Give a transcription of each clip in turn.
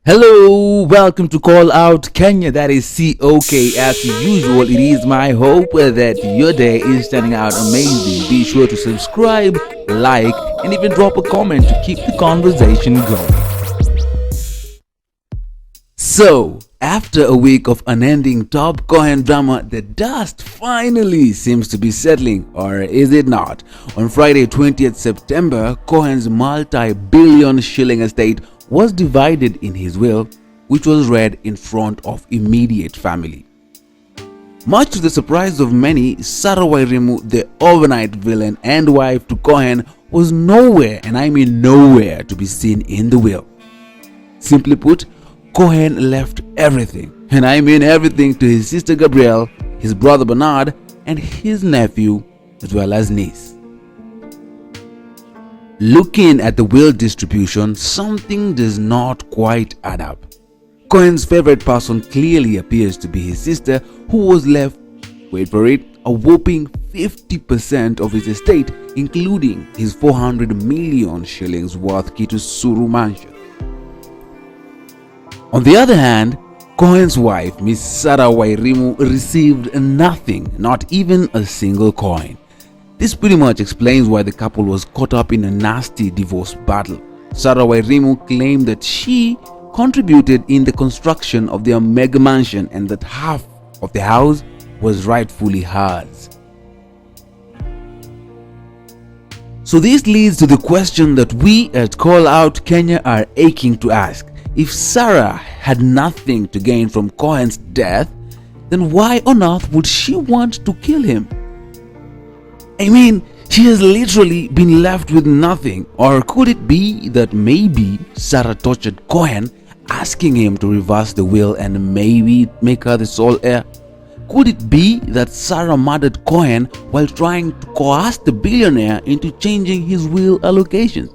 Hello, welcome to Call Out Kenya. That is C.O.K. As usual, it is my hope that your day is turning out amazing. Be sure to subscribe, like, and even drop a comment to keep the conversation going. So, after a week of unending top Cohen drama, the dust finally seems to be settling, or is it not? On Friday, 20th September, Cohen's multi-billion shilling estate was divided in his will, which was read in front of immediate family. Much to the surprise of many, Sarah Wairimu, the overnight villain and wife to Cohen, was nowhere, and I mean nowhere, to be seen in the will. Simply put, Cohen left everything, and I mean everything, to his sister Gabrielle, his brother Bernard, and his nephew as well as niece. Looking at the will distribution, something does not quite add up. Cohen's favorite person clearly appears to be his sister, who was left, wait for it, a whopping 50% of his estate, including his 400 million shillings worth Kitusuru mansion. On the other hand, Cohen's wife, Miss Sarah Wairimu, received nothing, not even a single coin. This pretty much explains why the couple was caught up in a nasty divorce battle. Sarah Wairimu claimed that she contributed in the construction of their mega mansion and that half of the house was rightfully hers. So this leads to the question that we at Call Out Kenya are aching to ask. If Sarah had nothing to gain from Cohen's death, then why on earth would she want to kill him? I mean, she has literally been left with nothing. Or could it be that maybe Sarah tortured Cohen, asking him to reverse the will and maybe make her the sole heir? Could it be that Sarah murdered Cohen while trying to coerce the billionaire into changing his will allocations?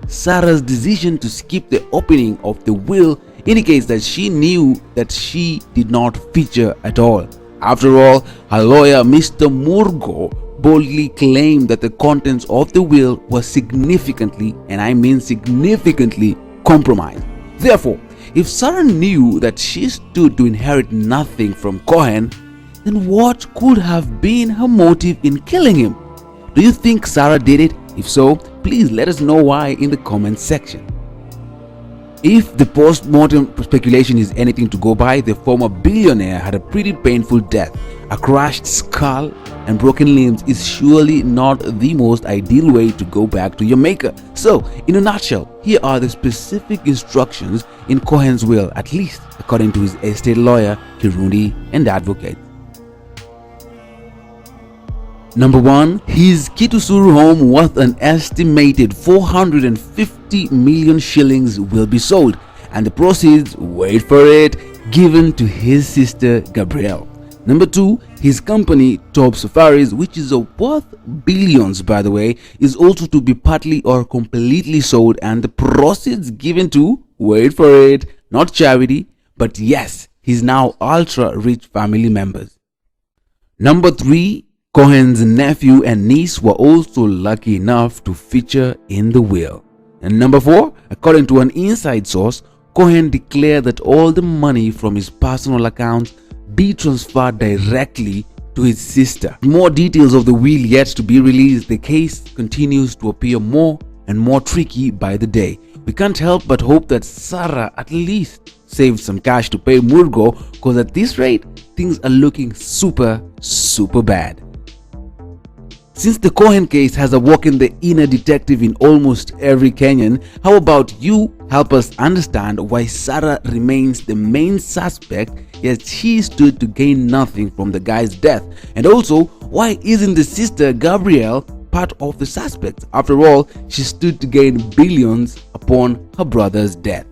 Sarah's decision to skip the opening of the will indicates that she knew that she did not feature at all. After all, her lawyer, Mr. Murgo, boldly claimed that the contents of the will were significantly, and I mean significantly, compromised. Therefore, if Sarah knew that she stood to inherit nothing from Cohen, then what could have been her motive in killing him? Do you think Sarah did it? If so, please let us know why in the comments section. If the post-mortem speculation is anything to go by, the former billionaire had a pretty painful death. A crushed skull and broken limbs is surely not the most ideal way to go back to your maker. So, in a nutshell, here are the specific instructions in Cohen's will, at least according to his estate lawyer, Kirundi, and advocate. Number 1, his Kitusuru home worth an estimated 450 million shillings will be sold, and the proceeds, wait for it, given to his sister Gabrielle. Number 2, his company Top Safaris, which is worth billions by the way, is also to be partly or completely sold, and the proceeds given to, wait for it, not charity, but yes, his now ultra rich family members. Number 3, Cohen's nephew and niece were also lucky enough to feature in the will. And number 4, according to an inside source, Cohen declared that all the money from his personal accounts be transferred directly to his sister. More details of the will yet to be released. The case continues to appear more and more tricky by the day. We can't help but hope that Sarah at least saved some cash to pay Murgo, because at this rate, things are looking super bad. Since the Cohen case has awoken the inner detective in almost every Kenyan, how about you help us understand why Sarah remains the main suspect, yet she stood to gain nothing from the guy's death? And also, why isn't the sister Gabrielle part of the suspects? After all, she stood to gain billions upon her brother's death.